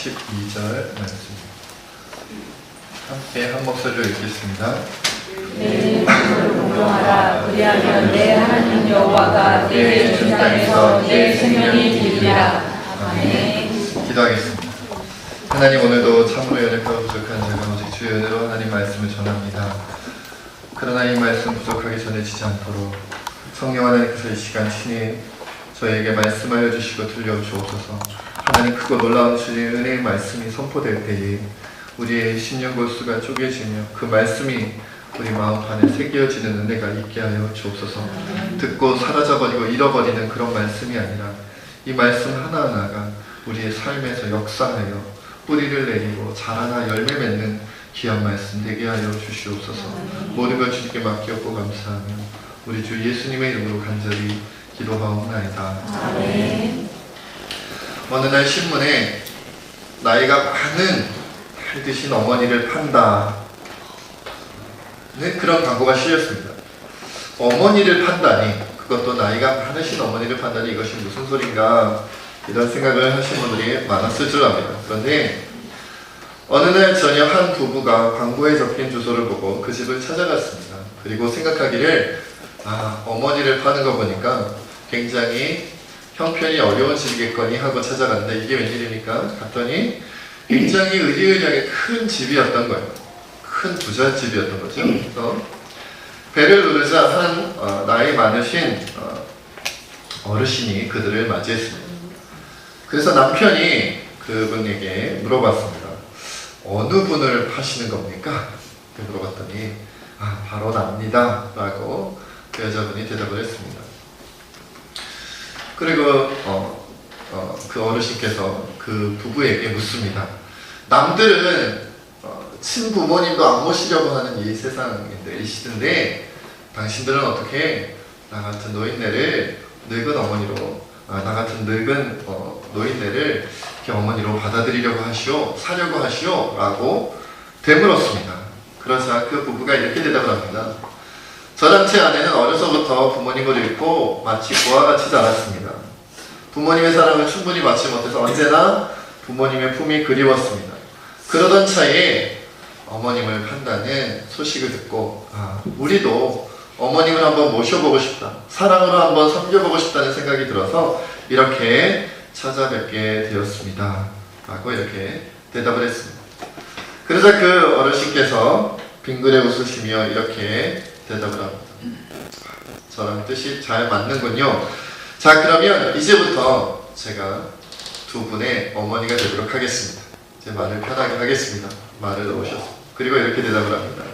12절 말씀 함께 한 목소리로 읽겠습니다. 내 뜻을 공경하라. 그리하면 내 하나님 여호와가 내 중산에서 내 생명이 되리라. 아멘. 기도하겠습니다. 하나님, 오늘도 참으로 연약하고 부족한 제가 오직 주의 은혜로 하나님 말씀을 전합니다. 그러나 이 말씀 부족하게 전해지지 않도록 성령 하나님께서 이 시간 친히 저에게 말씀하여 주시고 들려주옵소서. 하나님, 크고 놀라운 주의 은혜의 말씀이 선포될 때에 우리의 심령 골수가 쪼개지며 그 말씀이 우리 마음 안에 새겨지는 은혜가 있게 하여 주옵소서. 듣고 사라져버리고 잃어버리는 그런 말씀이 아니라 이 말씀 하나하나가 우리의 삶에서 역사하여 뿌리를 내리고 자라나 열매 맺는 귀한 말씀 되게 하여 주시옵소서. 모든 걸 주님께 맡기옵고 감사하며 우리 주 예수님의 이름으로 간절히 기도하옵나이다. 아멘. 어느 날 신문에 나이가 많은 잘 드신 어머니를 판다 그런 광고가 실렸습니다. 어머니를 판다니, 그것도 나이가 많으신 어머니를 판다니 이것이 무슨 소린가 이런 생각을 하신 분들이 많았을 줄 압니다. 그런데 어느 날 저녁 한 부부가 광고에 적힌 주소를 보고 그 집을 찾아갔습니다. 그리고 생각하기를 어머니를 파는 거 보니까 굉장히 형편이 어려운 집이겠거니 하고 찾아갔는데 이게 웬일입니까? 갔더니 굉장히 으리으리하게 큰 집이었던 거예요. 큰 부잣집이었던 거죠. 그래서 배를 누르자 한 나이 많으신 어르신이 그들을 맞이했습니다. 그래서 남편이 그분에게 물어봤습니다. 어느 분을 파시는 겁니까? 물어봤더니 바로 납니다 라고 그 여자분이 대답을 했습니다. 그리고 그 어르신께서 그 부부에게 묻습니다. 남들은 친부모님도 안 모시려고 하는 이 세상인데, 이 시대인데 당신들은 어떻게 나 같은 노인네를 늙은 어머니로 나 같은 늙은 노인네를 이렇게 어머니로 받아들이려고 하시오, 사려고 하시오 라고 되물었습니다. 그러자 그 부부가 이렇게 대답을 합니다. 저랑 제 아내는 어려서부터 부모님을 잃고 마치 고아같이 자랐습니다. 부모님의 사랑을 충분히 받지 못해서 언제나 부모님의 품이 그리웠습니다. 그러던 차에 어머님을 판다는 소식을 듣고 우리도 어머님을 한번 모셔보고 싶다, 사랑으로 한번 섬겨보고 싶다는 생각이 들어서 이렇게 찾아뵙게 되었습니다 라고 이렇게 대답을 했습니다. 그러자 그 어르신께서 빙그레 웃으시며 이렇게 대답을 합니다. 저랑 뜻이 잘 맞는군요. 자, 그러면 이제부터 제가 두 분의 어머니가 되도록 하겠습니다. 제 말을 편하게 하겠습니다. 말을 넣으셨습니다. 그리고 이렇게 대답을 합니다.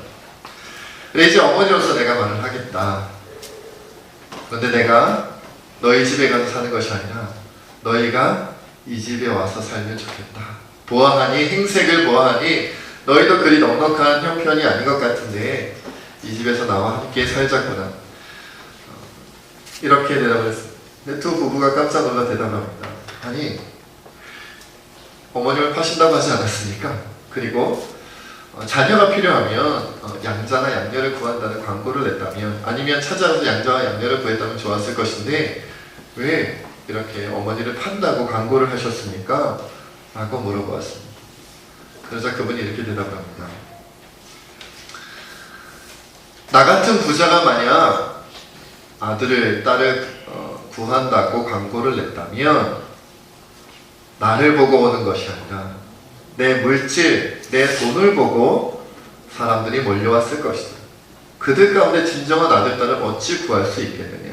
그래, 이제 어머니로서 내가 말을 하겠다. 그런데 내가 너희 집에 가서 사는 것이 아니라 너희가 이 집에 와서 살면 좋겠다. 보아하니, 행색을 보아하니 너희도 그리 넉넉한 형편이 아닌 것 같은데 이 집에서 나와 함께 살자꾸나. 이렇게 대답을 했습니다. 근데 두 부부가 깜짝 놀라 대답합니다. 아니, 어머님을 파신다고 하지 않았습니까? 그리고 자녀가 필요하면 양자나 양녀를 구한다는 광고를 냈다면, 아니면 찾아가서 양자와 양녀를 구했다면 좋았을 것인데 왜 이렇게 어머니를 판다고 광고를 하셨습니까? 라고 물어보았습니다. 그러자 그분이 이렇게 대답을 합니다. 나 같은 부자가 만약 아들을, 딸을 구한다고 광고를 냈다면 나를 보고 오는 것이 아니라 내 물질, 내 돈을 보고 사람들이 몰려왔을 것이다. 그들 가운데 진정한 아들, 딸을 어찌 구할 수 있겠느냐.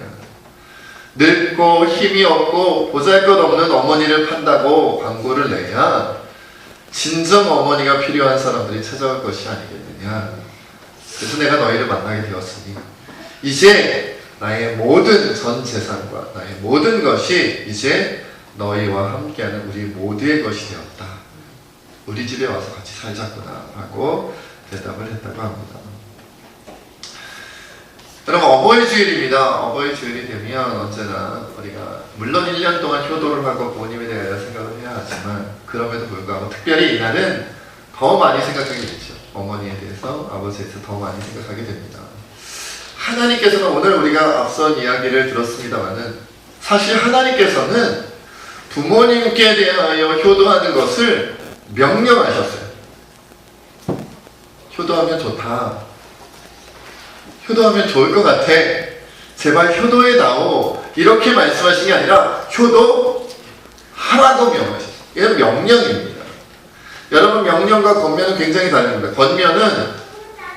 늙고 힘이 없고 보잘것없는 어머니를 판다고 광고를 내야 진정 어머니가 필요한 사람들이 찾아올 것이 아니겠느냐. 그래서 내가 너희를 만나게 되었으니 이제 나의 모든 전 재산과 나의 모든 것이 이제 너희와 함께하는 우리 모두의 것이 되었다. 우리 집에 와서 같이 살자꾸나 라고 대답을 했다고 합니다. 여러분, 어버이 주일입니다. 어버이 주일이 되면 언제나 우리가 물론 1년 동안 효도를 하고 부모님에 대하여 생각을 해야 하지만 그럼에도 불구하고 특별히 이날은 더 많이 생각하게 되죠. 어머니에 대해서, 아버지에 대해서 더 많이 생각하게 됩니다. 하나님께서는 오늘 우리가 앞선 이야기를 들었습니다마는 사실 하나님께서는 부모님께 대하여 효도하는 것을 명령하셨어요. 효도하면 좋다. 효도하면 좋을 것 같아. 제발 효도해 다오. 이렇게 말씀하신 게 아니라 효도하라고 명하셨어요. 이건 명령입니다. 여러분, 명령과 권면은 굉장히 다릅니다. 권면은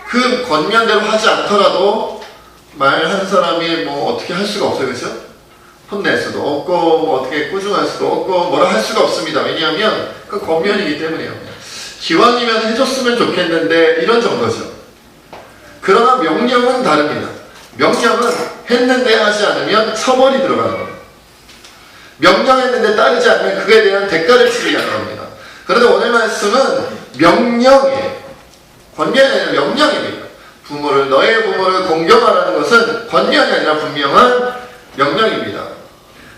그 권면대로 하지 않더라도 말한 사람이 뭐 어떻게 할 수가 없어요. 그렇죠? 혼낼 수도 없고 뭐 어떻게 꾸중할 수도 없고 뭐라 할 수가 없습니다. 왜냐하면 그 권면이기 때문에요. 기왕이면 해줬으면 좋겠는데 이런 정도죠. 그러나 명령은 다릅니다. 명령은 했는데 하지 않으면 처벌이 들어가는 겁니다. 명령했는데 따르지 않으면 그에 대한 대가를 치르게 하는 겁니다. 그런데 오늘 말씀은 명령이에요. 권면이 아니라 명령입니다. 너의 부모를 공경하라는 것은 권면이 아니라 분명한 명령입니다.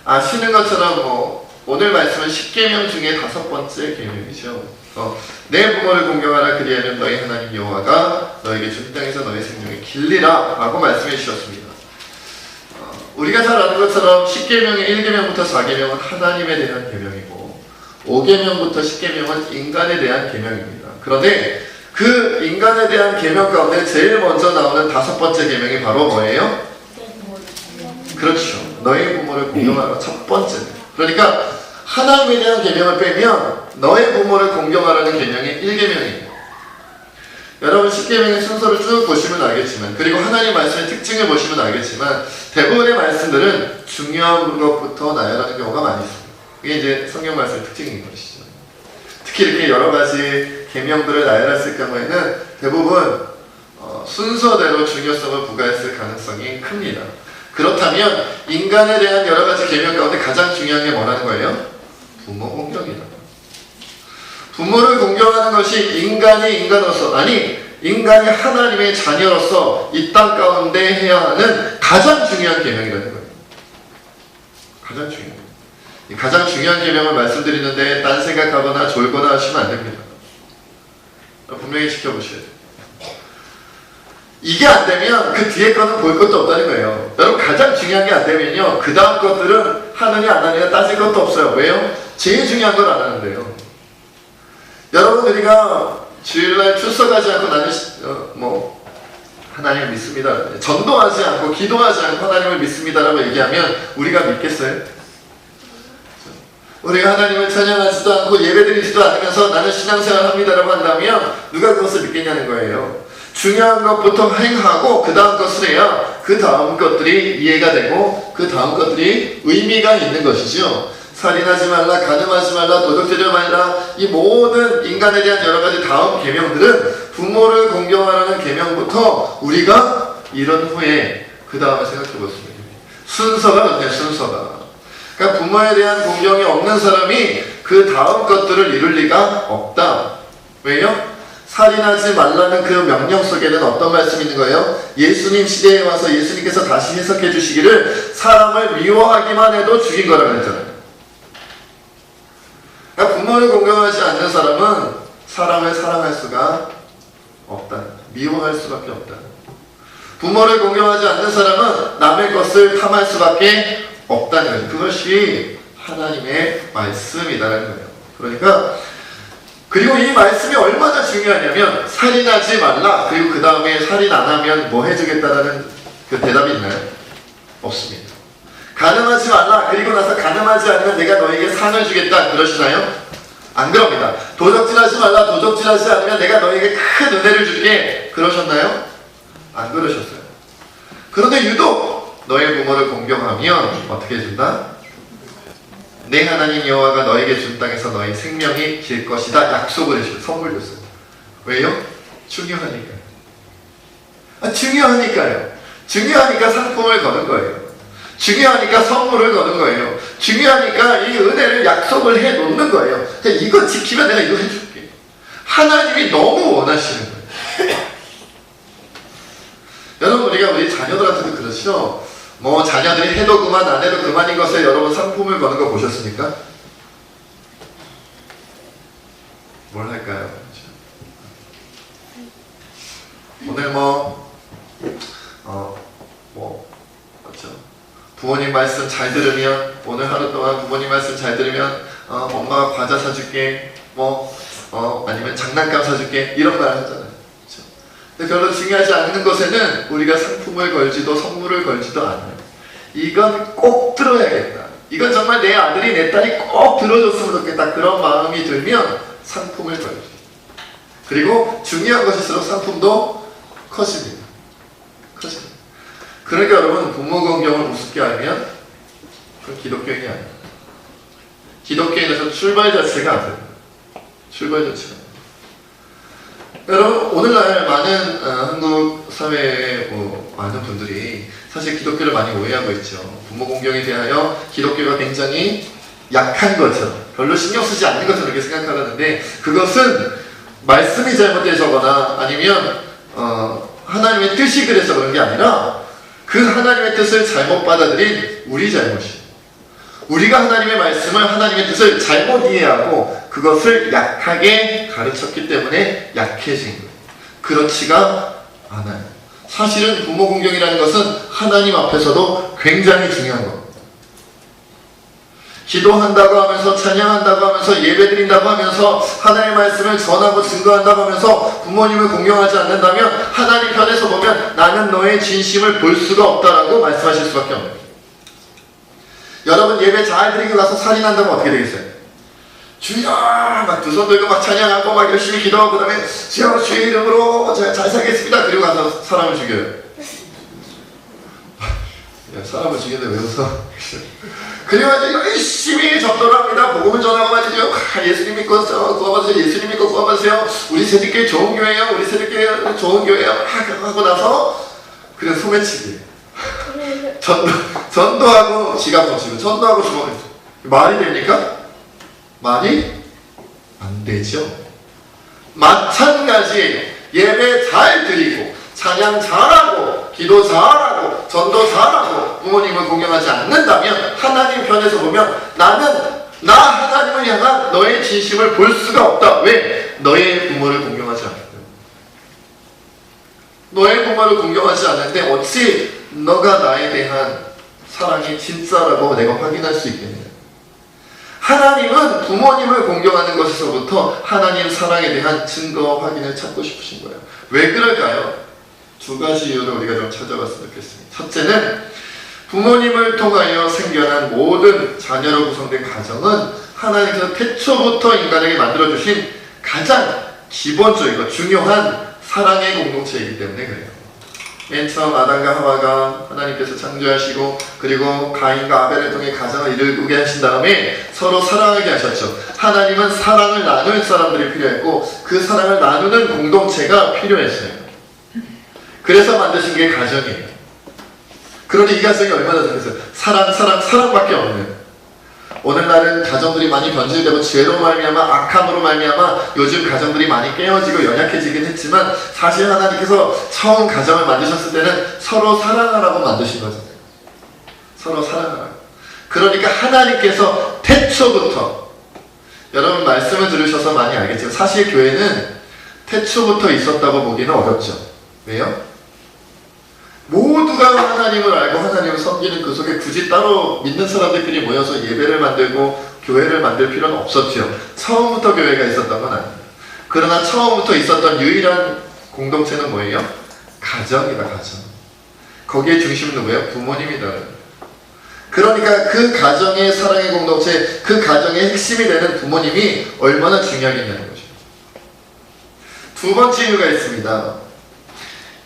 아시는 것처럼 오늘 말씀은 10계명 중에 5번째 계명이죠. 내 부모를 공경하라. 그리하면 너희 하나님 여호와가 너에게 준 땅에서 너의 생명을 길리라 라고 말씀해 주셨습니다. 우리가 잘 아는 것처럼 10계명의 1계명부터 4계명은 하나님에 대한 계명이고 5계명부터 10계명은 인간에 대한 계명입니다. 그런데 그 인간에 대한 계명 가운데 제일 먼저 나오는 5번째 계명이 바로 뭐예요? 그렇죠. 너의 부모를 공경하라. 첫 번째. 그러니까 하나님에 대한 계명을 빼면 너의 부모를 공경하라는 계명이 1계명이에요. 여러분 10계명의 순서를 쭉 보시면 알겠지만, 그리고 하나님 말씀의 특징을 보시면 알겠지만 대부분의 말씀들은 중요한 것부터 나열하는 경우가 많이 있습니다. 이게 이제 성경 말씀의 특징인 것이죠. 특히 이렇게 여러 가지 계명들을 나열했을 경우에는 대부분 순서대로 중요성을 부과했을 가능성이 큽니다. 그렇다면 인간에 대한 여러 가지 계명 가운데 가장 중요한 게 뭐라는 거예요? 부모 공경이다. 부모를 공경하는 것이 인간이 인간으로서, 인간이 하나님의 자녀로서 이 땅 가운데 해야 하는 가장 중요한 계명이라는 거예요. 가장 중요한. 가장 중요한 계명을 말씀드리는데 딴 생각하거나 졸거나 하시면 안 됩니다. 분명히 지켜보셔야 돼요. 이게 안 되면 그 뒤에 거는 볼 것도 없다는 거예요. 여러분, 가장 중요한 게 안 되면요, 그 다음 것들은 하느냐 안 하느냐 따질 것도 없어요. 왜요? 제일 중요한 걸 안 하는데요. 여러분, 우리가 주일날 출석하지 않고 나는 하나님을 믿습니다, 전도하지 않고 기도하지 않고 하나님을 믿습니다라고 얘기하면 우리가 믿겠어요? 우리가 하나님을 찬양하지도 않고 예배드리지도 않으면서 나는 신앙생활을 합니다라고 한다면 누가 그것을 믿겠냐는 거예요. 중요한 것부터 행하고 그 다음 것을 해야 그 다음 것들이 이해가 되고 그 다음 것들이 의미가 있는 것이죠. 살인하지 말라, 간음하지 말라, 도둑질하지 말라, 이 모든 인간에 대한 여러 가지 다음 계명들은 부모를 공경하라는 계명부터 우리가 이런 후에 그 다음에 생각해 보겠습니다. 순서가 어때요? 순서가. 그러니까 부모에 대한 공경이 없는 사람이 그 다음 것들을 이룰 리가 없다. 왜요? 살인하지 말라는 그 명령 속에는 어떤 말씀이 있는 거예요? 예수님 시대에 와서 예수님께서 다시 해석해 주시기를 사람을 미워하기만 해도 죽인 거라고 했잖아요. 그러니까 부모를 공경하지 않는 사람은 사람을 사랑할 수가 없다. 미워할 수밖에 없다. 부모를 공경하지 않는 사람은 남의 것을 탐할 수밖에 없다는 거예요. 그것이 하나님의 말씀이다라는 거예요. 그러니까, 그리고 이 말씀이 얼마나 중요하냐면 살인하지 말라, 그리고 그 다음에 살인 안 하면 뭐 해주겠다라는 그 대답이 있나요? 없습니다. 간음하지 말라, 그리고 나서 간음하지 않으면 내가 너에게 상을 주겠다, 그러시나요? 안 그럽니다. 도적질하지 말라, 도적질하지 않으면 내가 너에게 큰 은혜를 줄게, 그러셨나요? 안 그러셨어요. 그런데 유독 너의 부모를 공경하면 어떻게 준다? 내 하나님 여호와가 너에게 준 땅에서 너의 생명이 길 것이다, 약속을 해주고 선물 줬어요. 왜요? 중요하니까요. 중요하니까요. 중요하니까 상품을 거는 거예요. 중요하니까 선물을 거는 거예요. 중요하니까 이 은혜를 약속을 해 놓는 거예요. 이거 지키면 내가 이거 해줄게. 하나님이 너무 원하시는 거예요. 여러분, 우리가 우리 자녀들한테도 그렇죠. 자녀들이 해도 그만 안 해도 그만인 것에 여러분 상품을 거는 거 보셨습니까? 뭘 할까요? 오늘 그렇죠. 부모님 말씀 잘 들으면, 오늘 하루 동안 부모님 말씀 잘 들으면 엄마가 과자 사줄게, 아니면 장난감 사줄게 이런 말 하잖아요. 그렇죠? 근데 별로 중요하지 않는 것에는 우리가 상품을 걸지도 선물을 걸지도 않아요. 이건 꼭 들어야겠다. 이건 정말 내 아들이 내 딸이 꼭 들어줬으면 좋겠다. 그런 마음이 들면 상품을 걸죠. 그리고 중요한 것일수록 상품도 커집니다. 커집니다. 그러니까 여러분, 부모 공경을 우습게 알면 그건 기독교인이 아니에요. 기독교인에서 출발 자체가 안 돼요. 출발 자체가. 여러분, 오늘날 많은 한국 사회의 많은 분들이 사실 기독교를 많이 오해하고 있죠. 부모 공경에 대하여 기독교가 굉장히 약한 것처럼, 별로 신경 쓰지 않는 것처럼 이렇게 생각하는데, 그것은 말씀이 잘못되거나 아니면 하나님의 뜻이 그래서 그런 게 아니라 그 하나님의 뜻을 잘못 받아들인 우리 잘못이에요. 우리가 하나님의 말씀을, 하나님의 뜻을 잘못 이해하고 그것을 약하게 가르쳤기 때문에 약해진 거예요. 그렇지가 않아요. 사실은 부모 공경이라는 것은 하나님 앞에서도 굉장히 중요한 겁니다. 기도한다고 하면서, 찬양한다고 하면서, 예배드린다고 하면서, 하나님의 말씀을 전하고 증거한다고 하면서 부모님을 공경하지 않는다면 하나님 편에서 보면 나는 너의 진심을 볼 수가 없다라고 말씀하실 수밖에 없는 거예요. 여러분, 예배 잘 드리고 나서 살인한다면 어떻게 되겠어요? 주여! 막 두 손 들고 막 찬양하고 막 열심히 기도하고, 그 다음에 주여 주의 이름으로 제가 잘 살겠습니다. 그리고 가서 사람을 죽여요. 야, 사람을 죽이는데 왜 웃어? 그리고 이제 열심히 전도를 합니다. 복음을 전하고 말이죠. 예수님 믿고 구원받으세요. 예수님 믿고 구원받으세요. 우리 세대교회 좋은 교회예요. 우리 세대교회 좋은 교회예요. 하고 나서 그냥 소매치기. 전도하고 지갑 던지고, 전도하고 주먹을. 말이 됩니까? 말이 안 되죠. 마찬가지 예배 잘 드리고, 찬양 잘하고, 기도 잘하고, 전도 잘하고, 부모님을 공경하지 않는다면 하나님 편에서 보면 나 하나님을 향한 너의 진심을 볼 수가 없다. 왜? 너의 부모를 공경하지 않기 때문에. 너의 부모를 공경하지 않는데 어찌 너가 나에 대한 사랑이 진짜라고 내가 확인할 수 있겠느냐. 하나님은 부모님을 공경하는 것에서부터 하나님 사랑에 대한 증거 확인을 찾고 싶으신 거예요. 왜 그럴까요? 두 가지 이유를 우리가 좀 찾아봤으면 좋겠습니다. 첫째는 부모님을 통하여 생겨난 모든 자녀로 구성된 가정은 하나님께서 태초부터 인간에게 만들어주신 가장 기본적이고 중요한 사랑의 공동체이기 때문에 그래요. 맨 처음 아담과 하와가 하나님께서 창조하시고, 그리고 가인과 아벨을 통해 가정을 이루게 하신 다음에 서로 사랑하게 하셨죠. 하나님은 사랑을 나눌 사람들이 필요했고 그 사랑을 나누는 공동체가 필요했어요. 그래서 만드신 게 가정이에요. 그러니 이 가정이 얼마나 좋겠어요. 사랑밖에 없는. 오늘날은 가정들이 많이 변질되고 죄로 말미암아, 악함으로 말미암아 요즘 가정들이 많이 깨어지고 연약해지긴 했지만, 사실 하나님께서 처음 가정을 만드셨을 때는 서로 사랑하라고 만드신 거잖아요. 서로 사랑하라고. 그러니까 하나님께서 태초부터, 여러분 말씀을 들으셔서 많이 알겠지만 사실 교회는 태초부터 있었다고 보기는 어렵죠. 왜요? 모두가 하나님을 알고 하나님을 섬기는 그 속에 굳이 따로 믿는 사람들끼리 모여서 예배를 만들고 교회를 만들 필요는 없었죠. 처음부터 교회가 있었던 건 아니에요. 그러나 처음부터 있었던 유일한 공동체는 뭐예요? 가정이다, 가정. 거기에 중심은 누구예요? 부모님이다. 그러니까 그 가정의 사랑의 공동체, 그 가정의 핵심이 되는 부모님이 얼마나 중요하겠냐는 거죠. 두 번째 이유가 있습니다.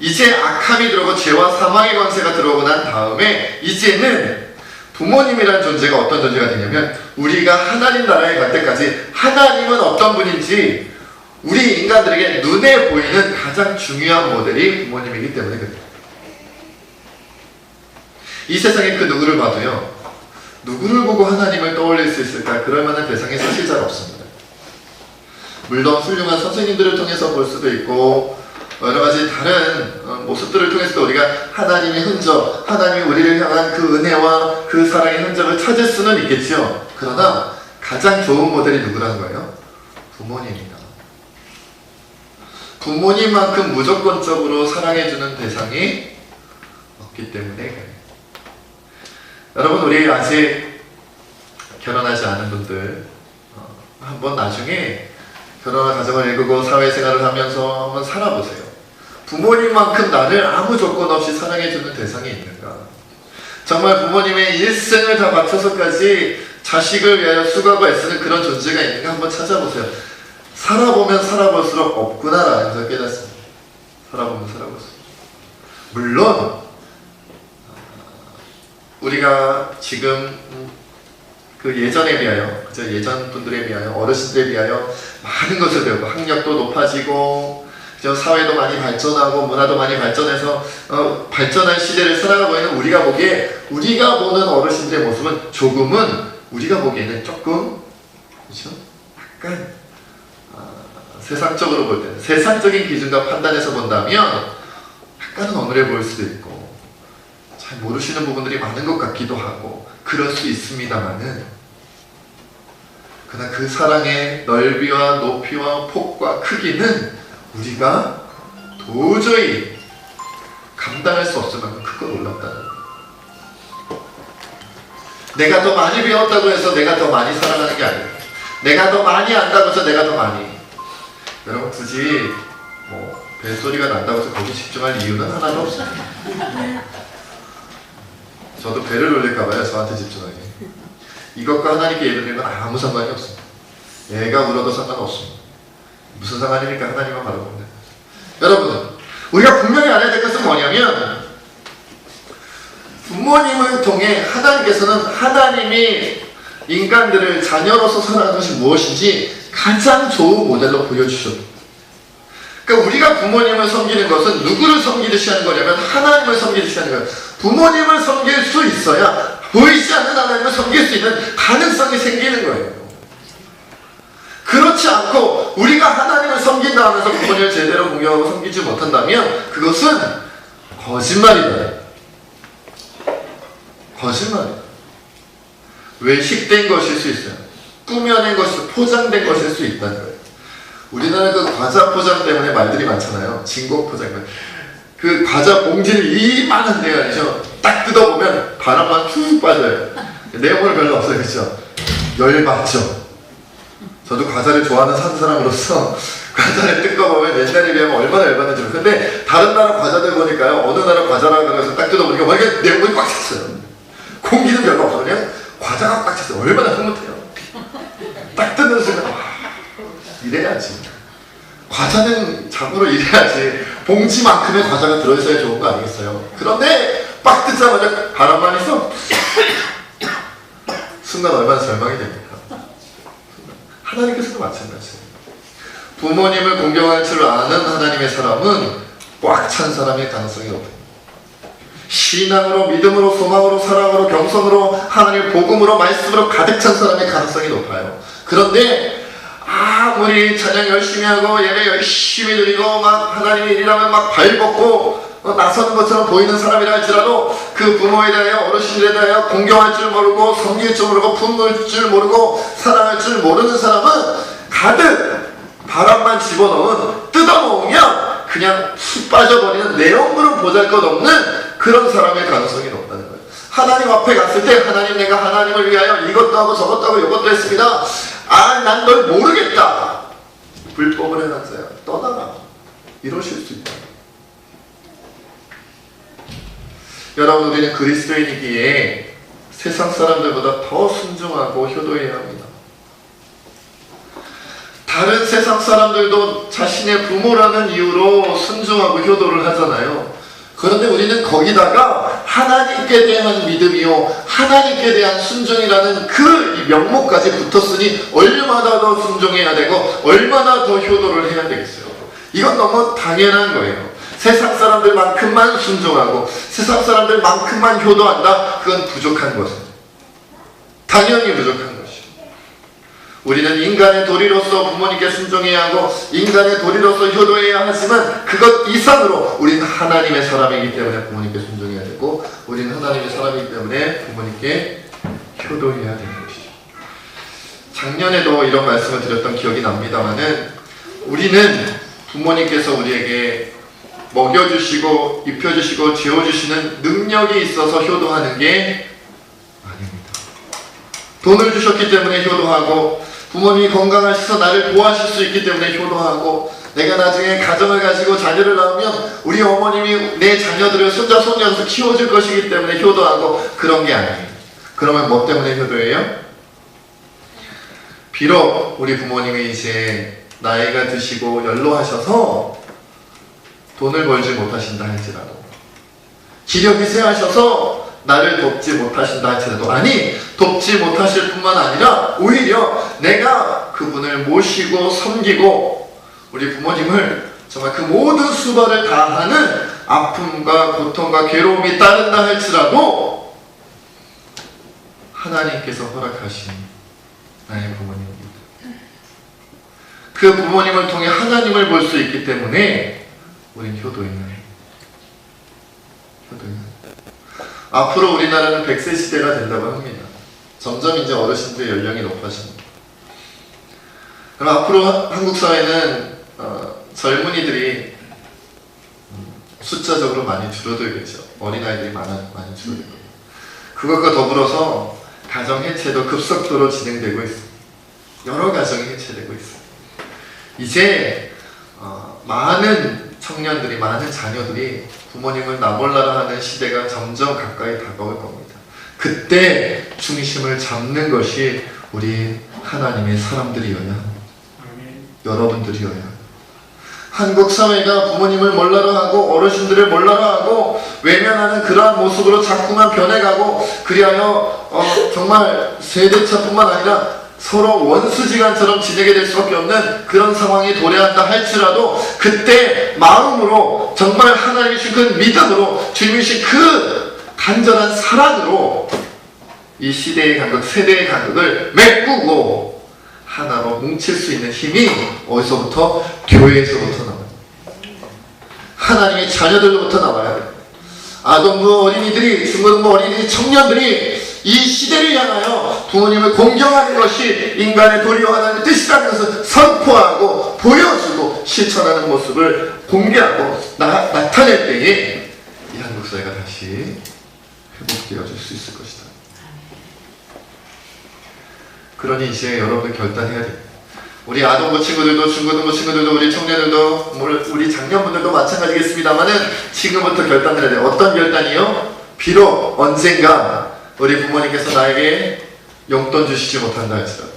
이제 악함이 들어오고 죄와 사망의 권세가 들어오고 난 다음에 이제는 부모님이라는 존재가 어떤 존재가 되냐면, 우리가 하나님 나라에 갈 때까지 하나님은 어떤 분인지 우리 인간들에게 눈에 보이는 가장 중요한 모델이 부모님이기 때문에 그래요. 이 세상에 그 누구를 봐도요, 누구를 보고 하나님을 떠올릴 수 있을까? 그럴 만한 대상이 사실 잘 없습니다. 물론 훌륭한 선생님들을 통해서 볼 수도 있고 여러 가지 다른 모습들을 통해서도 우리가 하나님의 흔적, 하나님이 우리를 향한 그 은혜와 그 사랑의 흔적을 찾을 수는 있겠지요. 그러나 가장 좋은 모델이 누구라는 거예요? 부모님이다. 부모님만큼 무조건적으로 사랑해주는 대상이 없기 때문에 그래요. 여러분, 우리 아직 결혼하지 않은 분들 한번 나중에 결혼한 가정을 이루고 사회생활을 하면서 한번 살아보세요. 부모님만큼 나를 아무 조건 없이 사랑해주는 대상이 있는가? 정말 부모님의 일생을 다 바쳐서까지 자식을 위하여 수고하고 애쓰는 그런 존재가 있는가 한번 찾아보세요. 살아보면 살아볼수록 없구나라는 걸 깨닫습니다. 살아보면 살아볼수록. 물론 우리가 지금 그 예전에 비하여, 그죠? 예전 분들에 비하여, 어르신들에 비하여 많은 것을 배우고 학력도 높아지고, 그죠? 사회도 많이 발전하고 문화도 많이 발전해서 발전한 시대를 살아가고 있는 우리가 보기에, 우리가 보는 어르신들의 모습은 조금은 우리가 보기에는 조금, 그죠? 약간 세상적으로 볼 때는, 세상적인 기준과 판단해서 본다면 약간은 어눌해 보일 수도 있고 잘 모르시는 부분들이 많은 것 같기도 하고 그럴 수 있습니다만은, 그러나 그 사랑의 넓이와 높이와 폭과 크기는 우리가 도저히 감당할 수 없을 만큼 크고 놀랍다는 거예요. 내가 더 많이 배웠다고 해서 내가 더 많이 사랑하는 게 아니에요. 내가 더 많이 안다고 해서 내가 더 많이. 여러분 굳이 뭐 벨소리가 난다고 해서 거기 집중할 이유는 하나도 없어요. 저도 배를 올릴까봐요. 저한테 집중하기. 이것과 하나님께 예배드리는 건 아무 상관이 없습니다. 애가 울어도 상관없습니다. 무슨 상관입니까? 하나님만 바라보면 돼요. 여러분, 우리가 분명히 알아야 될 것은 뭐냐면, 부모님을 통해 하나님께서는 하나님이 인간들을 자녀로서 살아가는 것이 무엇인지 가장 좋은 모델로 보여주셨습니다. 그러니까 우리가 부모님을 섬기는 것은 누구를 섬기듯이 하는 거냐면 하나님을 섬기듯이 하는 거예요. 부모님을 섬길 수 있어야 보이지 않는 하나님을 섬길 수 있는 가능성이 생기는 거예요. 그렇지 않고 우리가 하나님을 섬긴다 하면서 부모님을 제대로 공경하고 섬기지 못한다면 그것은 거짓말이다. 거짓말이다. 외식된 것일 수 있어요. 꾸며낸 것일, 포장된 것일 수 있다는 거예요. 우리나라 그 과자 포장 때문에 말들이 많잖아요. 진공 포장. 그 과자 봉지를 이만한 데가 아니죠. 딱 뜯어보면 바람만 쭉 빠져요. 내용은 별로 없어요. 그렇죠? 열받죠. 저도 과자를 좋아하는 산 사람으로서 과자를 뜯어보면 옛날에 비하면 얼마나 열받는지 모르겠어요. 근데 다른 나라 과자들 보니까요. 어느 나라 과자라고 해서 딱 뜯어보니까 막 이게 내용이 꽉 찼어요. 공기는 별로 없어. 그냥 과자가 꽉 찼어요. 얼마나 흐뭇해요. 딱 뜯는 순간 이래야지. 과자는 자고로 이래야지. 봉지만큼의 과자가 들어있어야 좋은 거 아니겠어요? 그런데 빡 뜯자마자 바람만 있어. 순간 얼마나 절망이 됩니까? 하나님께서도 마찬가지예요. 부모님을 공경할 줄 아는 하나님의 사람은 꽉 찬 사람의 가능성이 높아요. 신앙으로, 믿음으로, 소망으로, 사랑으로, 겸손으로, 하나님의 복음으로, 말씀으로 가득 찬 사람의 가능성이 높아요. 그런데 아무리 찬양 열심히 하고 예배 열심히 드리고 막 하나님의 일이라면 막 발벗고 나서는 것처럼 보이는 사람이라 할지라도 그 부모에 대하여, 어르신들에 대하여 공경할 줄 모르고 섬길 줄 모르고 품을 줄 모르고 사랑할 줄 모르는 사람은 가득 바람만 집어넣은, 뜯어놓으면 그냥 푹 빠져버리는 내용으로 보잘것없는 그런 사람의 가능성이 높다는 거예요. 하나님 앞에 갔을 때 하나님, 내가 하나님을 위하여 이것도 하고 저것도 하고 이것도 했습니다. 난 널 모르겠다. 불법을 해난 자야 떠나라. 이러실 수 있다. 여러분, 우리는 그리스도인이기에 세상 사람들보다 더 순종하고 효도해야 합니다. 다른 세상 사람들도 자신의 부모라는 이유로 순종하고 효도를 하잖아요. 그런데 우리는 거기다가 하나님께 대한 믿음이요, 하나님께 대한 순종이라는 그 명목까지 붙었으니 얼마나 더 순종해야 되고 얼마나 더 효도를 해야 되겠어요. 이건 너무 당연한 거예요. 세상 사람들만큼만 순종하고 세상 사람들만큼만 효도한다? 그건 부족한 것이죠. 당연히 부족한 것이죠. 우리는 인간의 도리로서 부모님께 순종해야 하고 인간의 도리로서 효도해야 하지만 그것 이상으로 우리는 하나님의 사람이기 때문에 부모님께 순종해야 되고 우리는 하나님의 사람이기 때문에 부모님께 효도해야 되는 것이죠. 작년에도 이런 말씀을 드렸던 기억이 납니다만은 우리는 부모님께서 우리에게 먹여주시고 입혀주시고 재워주시는 능력이 있어서 효도하는 게 아닙니다. 돈을 주셨기 때문에 효도하고 부모님이 건강하셔서 나를 도와줄 수 있기 때문에 효도하고, 내가 나중에 가정을 가지고 자녀를 낳으면 우리 어머님이 내 자녀들을 손자 손녀로서 키워줄 것이기 때문에 효도하고, 그런 게 아니에요. 그러면 뭐 때문에 효도해요? 비록 우리 부모님이 이제 나이가 드시고 연로하셔서 돈을 벌지 못하신다 할지라도, 기력이 쇠하셔서 나를 돕지 못하신다 할지라도, 아니 돕지 못하실 뿐만 아니라 오히려 내가 그분을 모시고 섬기고 우리 부모님을 정말 그 모든 수발을 다하는 아픔과 고통과 괴로움이 따른다 할지라도 하나님께서 허락하신 나의 부모님입니다. 그 부모님을 통해 하나님을 볼 수 있기 때문에 우린 효도인을. 앞으로 우리나라는 100세 시대가 된다고 합니다. 점점 이제 어르신들의 연령이 높아집니다. 그럼 앞으로 한국 사회는 젊은이들이 숫자적으로 많이 줄어들겠죠. 어린아이들이 많이 줄어들 겁니다. 그것과 더불어서 가정 해체도 급속도로 진행되고 있습니다. 여러 가정이 해체되고 있습니다. 이제 많은 청년들이, 많은 자녀들이 부모님을 나몰라라 하는 시대가 점점 가까이 다가올 겁니다. 그때 중심을 잡는 것이 우리 하나님의 사람들이어야 합니다. 여러분들이어야 합니다. 한국 사회가 부모님을 몰라라 하고 어르신들을 몰라라 하고 외면하는 그러한 모습으로 자꾸만 변해가고, 그리하여 정말 세대차뿐만 아니라 서로 원수지간처럼 지내게 될 수밖에 없는 그런 상황이 도래한다 할지라도, 그때 마음으로 정말 하나님이 주신 그 믿음으로, 주님이 주신 그 간절한 사랑으로 이 시대의 간극, 세대의 간극을 메꾸고 하나로 뭉칠 수 있는 힘이 어디서부터? 교회에서부터 나와요. 하나님의 자녀들로부터 나와야 돼요. 아동부 어린이들이, 중고등부 어린이들이, 청년들이 이 시대를 향하여 부모님을 공경하는 것이 인간의 도리와 하나님의 뜻이라는 것을 선포하고 보여주고 실천하는 모습을 공개하고 나타낼 때에 이 한국 사회가 다시 회복되어질 수 있을 것이다. 그러니 이제 여러분들 결단해야 됩니다. 우리 아동부 친구들도, 중고등부 친구들도, 우리 청년들도, 우리 장년분들도 마찬가지겠습니다만은 지금부터 결단을 해야 돼요. 어떤 결단이요? 비록 언젠가 우리 부모님께서 나에게 용돈 주시지 못한다 할지라도,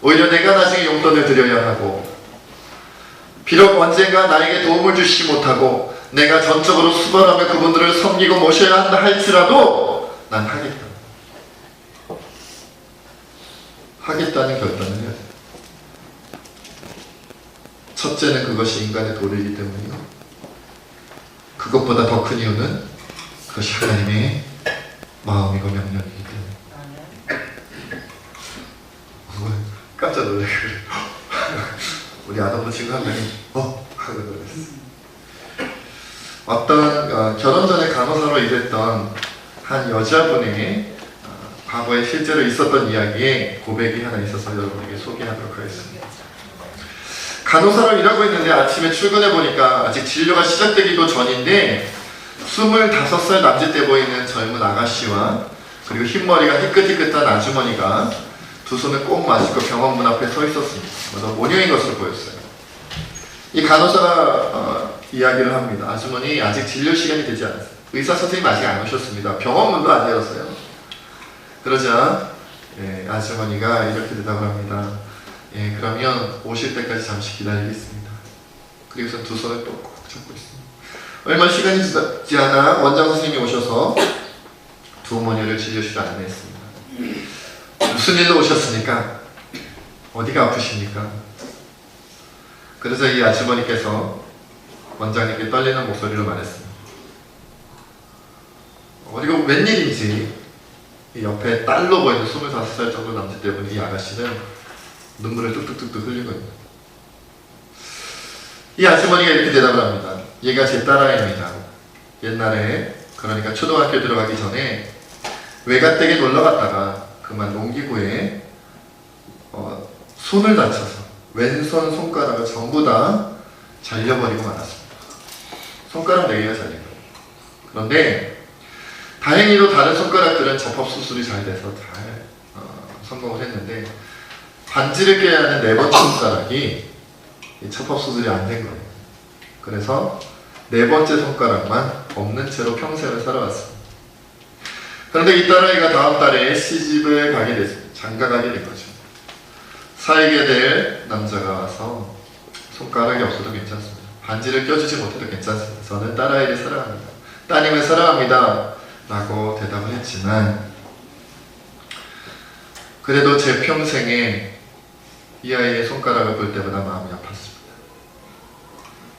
오히려 내가 나중에 용돈을 드려야 하고, 비록 언젠가 나에게 도움을 주시지 못하고 내가 전적으로 수발하며 그분들을 섬기고 모셔야 한다 할지라도 난 하겠다. 하겠다는 결단을 해야 돼. 첫째는 그것이 인간의 도리이기 때문이요. 그것보다 더 큰 이유는 그것이 하나님의 마음이고 명령이기 때문에. 깜짝 놀래. 우리 아동부 친구 한 명이 하고 놀랐어. 어떤 결혼 전에 간호사로 일했던 한 여자분의 과거에 실제로 있었던 이야기에 고백이 하나 있어서 여러분에게 소개하도록 하겠습니다. 간호사로 일하고 있는데 아침에 출근해 보니까 아직 진료가 시작되기도 전인데 25살 남짓돼 보이는 젊은 아가씨와 그리고 흰머리가 희끗희끗한 아주머니가 두 손을 꼭 마시고 병원 문 앞에 서 있었습니다. 그래서 모녀인 것으로 보였어요. 이 간호사가 이야기를 합니다. 아주머니, 아직 진료 시간이 되지 않았어요. 의사 선생님 아직 안 오셨습니다. 병원 문도 안 열었어요. 그러자 아주머니가 이렇게 대답을 합니다. 그러면 오실 때까지 잠시 기다리겠습니다. 그리고선 두 손을 또 꼭 잡고 있습니다. 얼마 시간이 지나지 않아 원장 선생님이 오셔서 두 모녀를 진료실에 안내했습니다. 무슨 일로 오셨습니까? 어디가 아프십니까? 그래서 이 아주머니께서 원장님께 떨리는 목소리로 말했습니다. 어디가 웬일인지 이 옆에 딸로 보이는 25살 정도 남짓 때 보는 이 아가씨는 눈물을 뚝뚝뚝뚝 흘리고 있는. 이 아주머니가 이렇게 대답을 합니다. 얘가 제 딸아이입니다. 옛날에, 그러니까 초등학교 들어가기 전에 외갓댁에 놀러 갔다가 그만 농기구에 손을 다쳐서 왼손 손가락을 전부 다 잘려버리고 말았습니다. 손가락 4개가 잘린 거예요. 그런데 다행히도 다른 손가락들은 접합 수술이 잘 돼서 잘 성공을 했는데 반지를 껴야 하는 네 번째 손가락이 첩합 수술이 안 된 거예요. 그래서 네 번째 손가락만 없는 채로 평생을 살아왔습니다. 그런데 이 딸아이가 다음 달에 시집을 가게 됐습니다. 장가가게 된 거죠. 사귀게 될 남자가 와서 손가락이 없어도 괜찮습니다. 반지를 껴주지 못해도 괜찮습니다. 저는 딸아이를 사랑합니다. 따님을 사랑합니다. 라고 대답을 했지만 그래도 제 평생에 이 아이의 손가락을 볼 때마다 마음이 아팠습니다.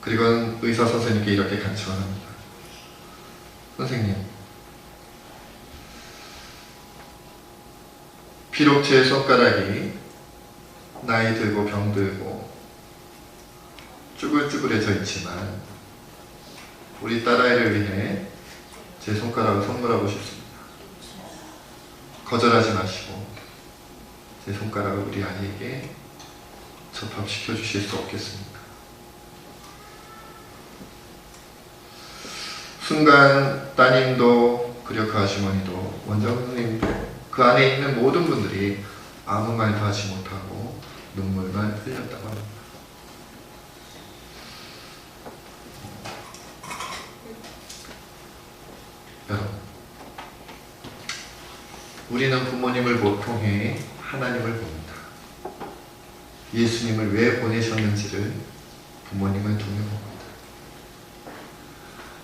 그리고 의사 선생님께 이렇게 간청을 합니다. 선생님, 비록 제 손가락이 나이 들고 병들고 쭈글쭈글해져 있지만 우리 딸아이를 위해 제 손가락을 선물하고 싶습니다. 거절하지 마시고 제 손가락을 우리 아이에게 접합시켜 주실 수 없겠습니까? 순간 따님도 그리고 그 아주머니도 원장 선생님도 그 안에 있는 모든 분들이 아무 말도 하지 못하고 눈물만 흘렸다고 합니다. 여러분, 우리는 부모님을 통해 하나님을 봅니다. 예수님을 왜 보내셨는지를 부모님을 통해 봅니다.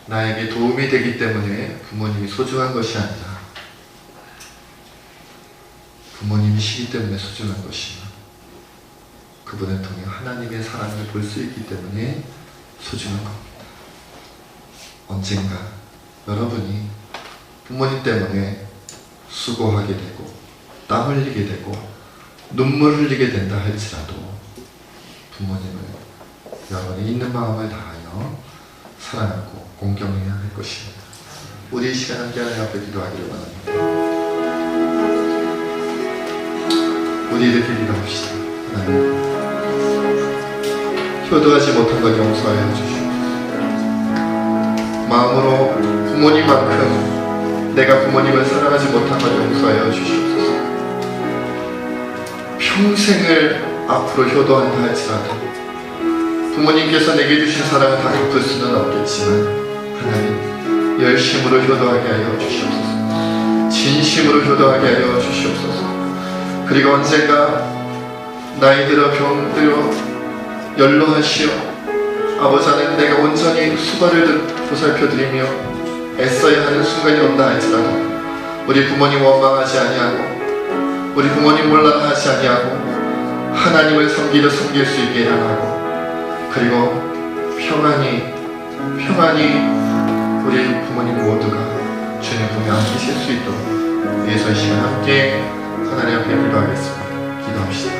나에게 도움이 되기 때문에 부모님이 소중한 것이 아니라 부모님이시기 때문에 소중한 것이며 그분을 통해 하나님의 사랑을 볼 수 있기 때문에 소중한 겁니다. 언젠가 여러분이 부모님 때문에 수고하게 되고 땀 흘리게 되고 눈물 흘리게 된다 할지라도 부모님을 여러분이 있는 마음을 다하여 사랑하고 공경해야 할 것입니다. 우리 이 시간 함께 하나님 앞에 기도하기를 원합니다. 우리 이렇게 기도합시다. 하나님, 효도하지 못한 것 용서하여 주시옵소서. 마음으로 부모님만큼 내가 부모님을 사랑하지 못한 것 용서하여 주시옵소서. 평생을 앞으로 효도한다 할지라도 부모님께서 내게 주신 사랑을 다 갚을 수는 없겠지만 하나님, 열심으로 효도하게 하여 주시옵소서. 진심으로 효도하게 하여 주시옵소서. 그리고 언젠가 나이 들어 병들어 연로하시어 아버지 하나님, 내가 온전히 수발을 보살펴드리며 애써야 하는 순간이 온다 할지라도 우리 부모님 원망하지 아니하고 우리 부모님 몰라하지 아니하고 하나님을 섬길 수 있게 하고 그리고 평안히 우리 부모님 모두가 주님 품에 안기실 수 있도록 위해서 이 시간 함께 하나님 앞에 기도하겠습니다. 기도합시다.